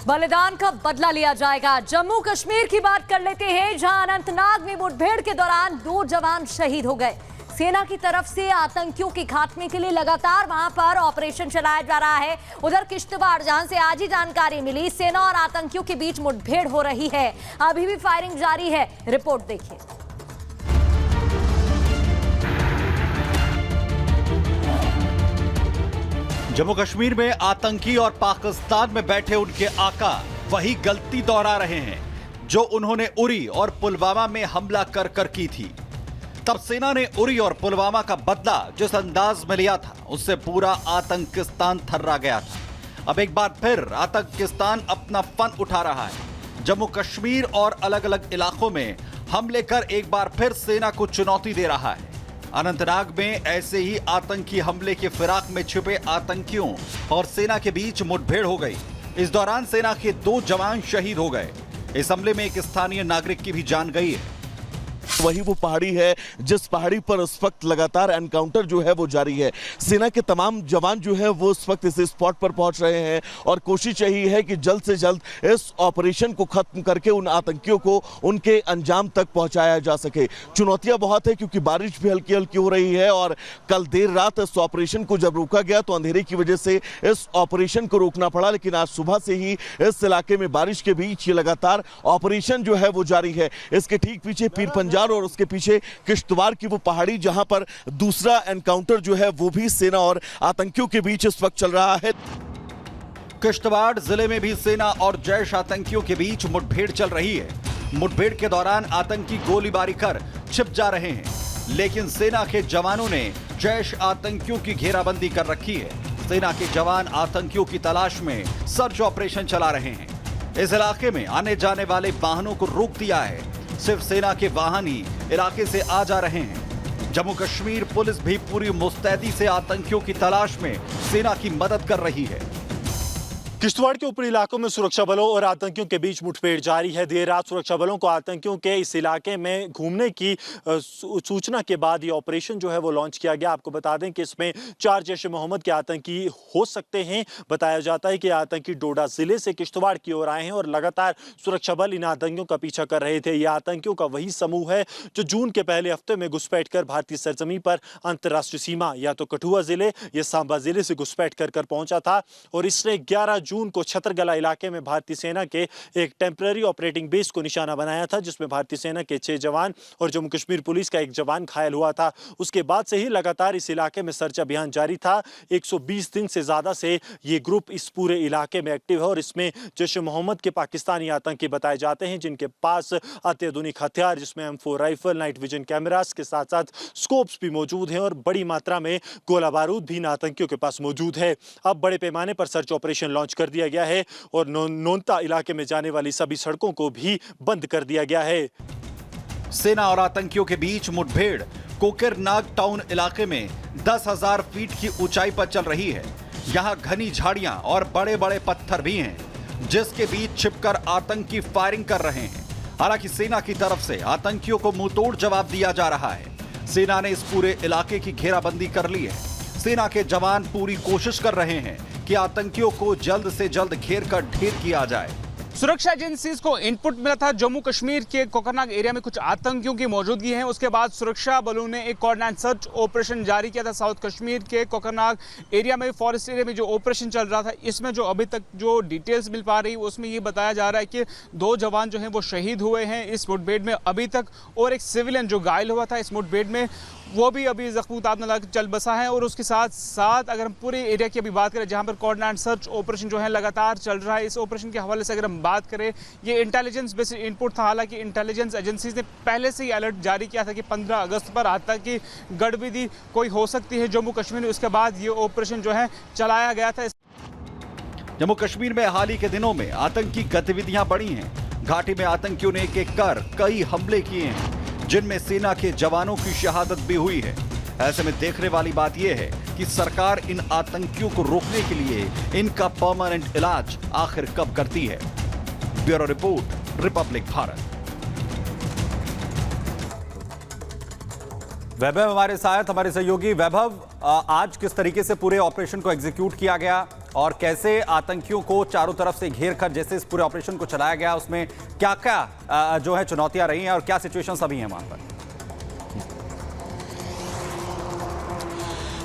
बलिदान का बदला लिया जाएगा। जम्मू कश्मीर की बात कर लेते हैं, जहां अनंतनाग में मुठभेड़ के दौरान 2 जवान शहीद हो गए। सेना की तरफ से आतंकियों के खात्मे के लिए लगातार वहां पर ऑपरेशन चलाया जा रहा है। उधर किश्तवाड़, जहां से आज ही जानकारी मिली, सेना और आतंकियों के बीच मुठभेड़ हो रही है। अभी भी फायरिंग जारी है। रिपोर्ट देखिए। जम्मू कश्मीर में आतंकी और पाकिस्तान में बैठे उनके आका वही गलती दोहरा रहे हैं जो उन्होंने उरी और पुलवामा में हमला कर की थी। तब सेना ने उरी और पुलवामा का बदला जिस अंदाज में लिया था, उससे पूरा आतंकिस्तान थर्रा गया था। अब एक बार फिर आतंकिस्तान अपना फन उठा रहा है। जम्मू कश्मीर और अलग अलग इलाकों में हमले कर एक बार फिर सेना को चुनौती दे रहा है। अनंतनाग में ऐसे ही आतंकी हमले के फिराक में छिपे आतंकियों और सेना के बीच मुठभेड़ हो गई। इस दौरान सेना के 2 जवान शहीद हो गए। इस हमले में एक स्थानीय नागरिक की भी जान गई है। वही वो पहाड़ी है जिस पहाड़ी पर इस वक्त लगातार एनकाउंटर जो है वो जारी है। सेना के तमाम जवान जो है वो इस वक्त इस स्पॉट पर पहुंच रहे हैं और कोशिश यही है कि जल्द से जल्द इस ऑपरेशन को खत्म करके उन आतंकियों को उनके अंजाम तक पहुंचाया जा सके। चुनौतियां बहुत है क्योंकि बारिश भी हल्की हल्की हो रही है और कल देर रात इस ऑपरेशन को जब रोका गया तो अंधेरे की वजह से इस ऑपरेशन को रोकना पड़ा, लेकिन आज सुबह से ही इस इलाके में बारिश के बीच ये लगातार ऑपरेशन जो है वो जारी है। इसके ठीक पीछे पीर पंजाल और उसके पीछे किश्तवाड़ की वो पहाड़ी जहां पर दूसरा एनकाउंटर जो है वो भी सेना और आतंकियों के बीच इस वक्त चल रहा है। किश्तवाड़ जिले में भी सेना और जैश आतंकियों के बीच मुठभेड़ चल रही है। मुठभेड़ के दौरान आतंकी गोलीबारी कर छिप जा रहे हैं, लेकिन सेना के जवानों ने जैश आतंकियों की घेराबंदी कर रखी है। सेना के जवान आतंकियों की तलाश में सर्च ऑपरेशन चला रहे हैं। इस इलाके में आने जाने वाले वाहनों को रोक दिया है। सिर्फ सेना के वाहन ही इलाके से आ जा रहे हैं। जम्मू कश्मीर पुलिस भी पूरी मुस्तैदी से आतंकियों की तलाश में सेना की मदद कर रही है। किश्तवाड़ के ऊपरी इलाकों में सुरक्षा बलों और आतंकियों के बीच मुठभेड़ जारी है। देर रात सुरक्षा बलों को आतंकियों के इस इलाके में घूमने की सूचना के बाद ये ऑपरेशन जो है वो लॉन्च किया गया। आपको बता दें कि इसमें 4 जैश-ए-मोहम्मद के आतंकी हो सकते हैं। बताया जाता है कि आतंकी डोडा जिले से किश्तवाड़ की ओर आए हैं और लगातार सुरक्षा बल इन आतंकियों का पीछा कर रहे थे। ये आतंकियों का वही समूह है जो जून के पहले हफ्ते में घुसपैठ कर भारतीय सरजमीं पर अंतर्राष्ट्रीय सीमा या तो कठुआ जिले या सांबा जिले से घुसपैठ कर पहुंचा था और इसने 11 जून को छतरगला इलाके में भारतीय सेना के एक टेम्पररी ऑपरेटिंग बेस को निशाना बनाया था, जिसमें भारतीय सेना के 6 जवान और जम्मू कश्मीर पुलिस का 1 जवान घायल हुआ था। उसके बाद से ही लगातार इस इलाके में सर्च अभियान जारी था। 120 दिन से ज्यादा से ये ग्रुप इस पूरे इलाके में एक्टिव है और इसमें जैश-ए-मोहम्मद के पाकिस्तानी आतंकी बताए जाते हैं, जिनके पास अत्याधुनिक हथियार जिसमें M4 rifle, night vision cameras के साथ साथ स्कोप्स भी मौजूद हैं और बड़ी मात्रा में गोला बारूद भी इन आतंकियों के पास मौजूद है। अब बड़े पैमाने पर सर्च ऑपरेशन लॉन्च कर दिया गया है और नोनता इलाके में जाने वाली सभी सड़कों को भी बंद कर दिया गया है। सेना और आतंकियों के बीच मुठभेड़ कोकरनाग टाउन इलाके में 10,000 फीट की ऊंचाई पर चल रही है। यहां घनी झाड़ियां और बड़े बड़े पत्थर भी हैं, जिसके बीच छिपकर आतंकी फायरिंग कर रहे हैं। हालांकि सेना की तरफ से आतंकियों को मुंहतोड़ जवाब दिया जा रहा है। सेना ने इस पूरे इलाके की घेराबंदी कर ली है। सेना के जवान पूरी कोशिश कर रहे हैं कि आतंकियों को जल्द से जल्द घेर कर ढेर किया जाए। सुरक्षा एजेंसीज को इनपुट मिला था जम्मू कश्मीर के कोकरनाग एरिया में कुछ आतंकियों की मौजूदगी है। उसके बाद सुरक्षा बलों ने एक कोऑर्डिनेट सर्च ऑपरेशन जारी किया था। साउथ कश्मीर के कोकरनाग एरिया में, फॉरेस्ट एरिया में जो ऑपरेशन चल रहा था, इसमें जो अभी तक जो डिटेल्स मिल पा रही है उसमें ये बताया जा रहा है कि 2 जवान जो हैं वो शहीद हुए हैं इस मुठभेड़ में अभी तक, और एक सिविलियन जो घायल हुआ था इस मुठभेड़ में वो भी अभी जख्म-उताब न लग चल बसा है। और उसके साथ साथ अगर हम पूरे एरिया की अभी बात करें जहां पर कोऑर्डिनेट सर्च ऑपरेशन जो है लगातार चल रहा है, इस ऑपरेशन के हवाले से अगर हम बात करें, ये इंटेलिजेंस बेस्ड इनपुट था। हालांकि इंटेलिजेंस एजेंसीज ने पहले से ही अलर्ट जारी किया था कि 15 अगस्त पर आतंकी गतिविधि कोई हो सकती है जम्मू कश्मीर में। उसके बाद ये ऑपरेशन जो है चलाया गया था। जम्मू कश्मीर में हाल ही के दिनों में आतंकी गतिविधियां बढ़ी हैं। घाटी में आतंकियों ने एक-एक कर कई हमले किए हैं, जिनमें सेना के जवानों की शहादत भी हुई है। ऐसे में देखने वाली बात यह है कि सरकार इन आतंकियों को रोकने के लिए इनका परमानेंट इलाज आखिर कब करती है। Bureau report, republic Bharat. Vaibhav हमारे साथ, हमारे सहयोगी। वैभव, आज किस तरीके से पूरे ऑपरेशन को एग्जीक्यूट किया गया और कैसे आतंकियों को चारों तरफ से घेर कर जैसे इस पूरे ऑपरेशन को चलाया गया, उसमें क्या क्या जो है चुनौतियां रही हैं और क्या सिचुएशंस अभी हैं वहां पर।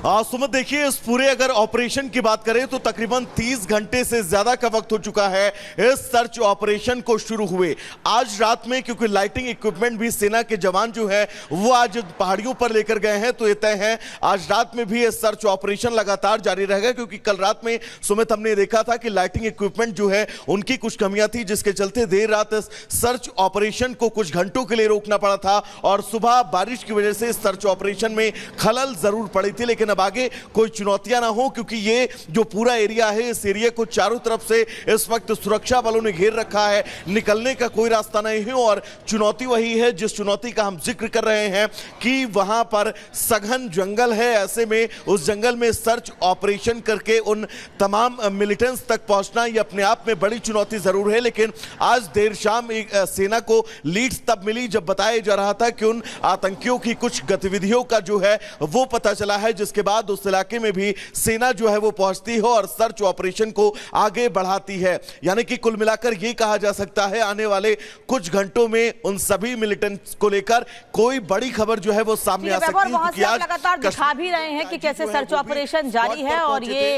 सुमित, देखिए इस पूरे अगर ऑपरेशन की बात करें तो तकरीबन 30 घंटे से ज्यादा का वक्त हो चुका है इस सर्च ऑपरेशन को शुरू हुए। आज रात में क्योंकि लाइटिंग इक्विपमेंट भी सेना के जवान जो है वो आज पहाड़ियों पर लेकर गए हैं, तो ये तय है आज रात में भी ये सर्च ऑपरेशन लगातार जारी रहेगा, क्योंकि कल रात में सुमित हमने देखा था कि लाइटिंग इक्विपमेंट जो है उनकी कुछ कमियां थी, जिसके चलते देर रात इस सर्च ऑपरेशन को कुछ घंटों के लिए रोकना पड़ा था और सुबह बारिश की वजह से इस सर्च ऑपरेशन में खलल जरूर पड़ी थी। लेकिन अब आगे कोई चुनौतियां ना हो, क्योंकि ये जो पूरा एरिया है इस एरिया को चारों तरफ से इस वक्त सुरक्षा बलों ने घेर रखा है, निकलने का कोई रास्ता नहीं है। और चुनौती वही है जिस चुनौती का हम जिक्र कर रहे हैं कि वहां पर सघन जंगल है, ऐसे में उस जंगल में सर्च ऑपरेशन करके उन तमाम मिलिटेंट्स तक पहुंचना ये अपने आप में बड़ी चुनौती जरूर है। लेकिन आज देर शाम एक सेना को लीड्स तब मिली जब बताया जा रहा था कि उन आतंकियों की कुछ गतिविधियों का जो है वो पता चला है, जिसके बाद उस इलाके में भी सेना जो है वो पहुंचती है और सर्च ऑपरेशन को आगे बढ़ाती है। यानी कि कुल मिलाकर यह कहा जा सकता है आने वाले कुछ घंटों में उन सभी मिलिटेंट्स को लेकर कोई बड़ी खबर जो है वो सामने आ सकती है। वहां से आप लगातार दिखा भी रहे हैं कि कैसे सर्च ऑपरेशन जारी है और ये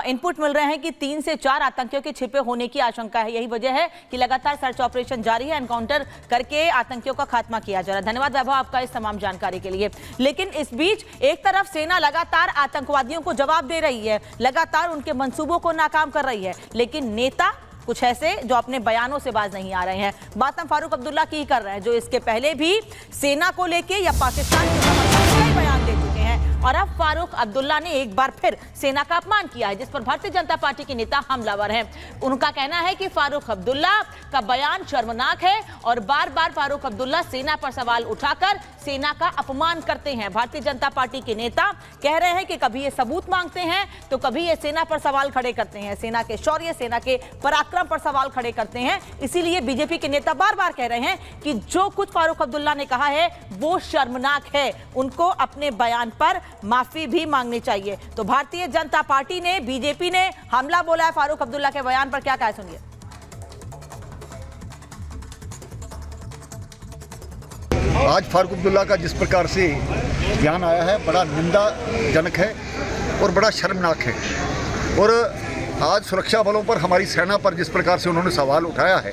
इनपुट मिल रहे हैं कि 3 से 4 आतंकियों के छिपे होने की आशंका है। यही वजह है कि लगातार सर्च ऑपरेशन जारी है, एनकाउंटर करके आतंकियों का खात्मा किया जा रहा है। धन्यवाद वैभव आपका इस तमाम जानकारी के लिए। लेकिन इस बीच एक तरफ सेना लगातार आतंकवादियों को जवाब दे रही है, लगातार उनके मंसूबों को नाकाम कर रही है, लेकिन नेता कुछ ऐसे जो अपने बयानों से बाज नहीं आ रहे हैं। बात हम फारूक अब्दुल्ला की ही कर रहे हैं, जो इसके पहले भी सेना को लेके या पाकिस्तान के समर्थन में बयान दे चुके हैं। और अब फारूक अब्दुल्ला ने एक बार फिर सेना का अपमान किया है, जिस पर भारतीय जनता पार्टी के नेता हमलावर हैं। उनका कहना है कि फारूक अब्दुल्ला का बयान शर्मनाक है और बार बार फारूक अब्दुल्ला सेना पर सवाल उठाकर सेना का अपमान करते हैं। भारतीय जनता पार्टी के नेता कह रहे हैं कि कभी ये सबूत मांगते हैं तो कभी ये सेना पर सवाल खड़े करते हैं, सेना के शौर्य, सेना के पराक्रम पर सवाल खड़े करते हैं। इसीलिए बीजेपी के नेता बार बार कह रहे हैं कि जो कुछ फारूक अब्दुल्ला ने कहा है वो शर्मनाक है, उनको अपने बयान पर माफी भी मांगनी चाहिए। तो भारतीय जनता पार्टी ने, बीजेपी ने हमला बोला है फारूक अब्दुल्ला के बयान पर, क्या कहा सुनिए। आज फारूक अब्दुल्ला का जिस प्रकार से बयान आया है बड़ा निंदाजनक है और बड़ा शर्मनाक है। और आज सुरक्षा बलों पर, हमारी सेना पर जिस प्रकार से उन्होंने सवाल उठाया है,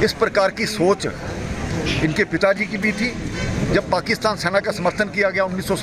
इस प्रकार की सोच इनके पिताजी की भी थी। जब पाकिस्तान सेना का समर्थन किया गया 1997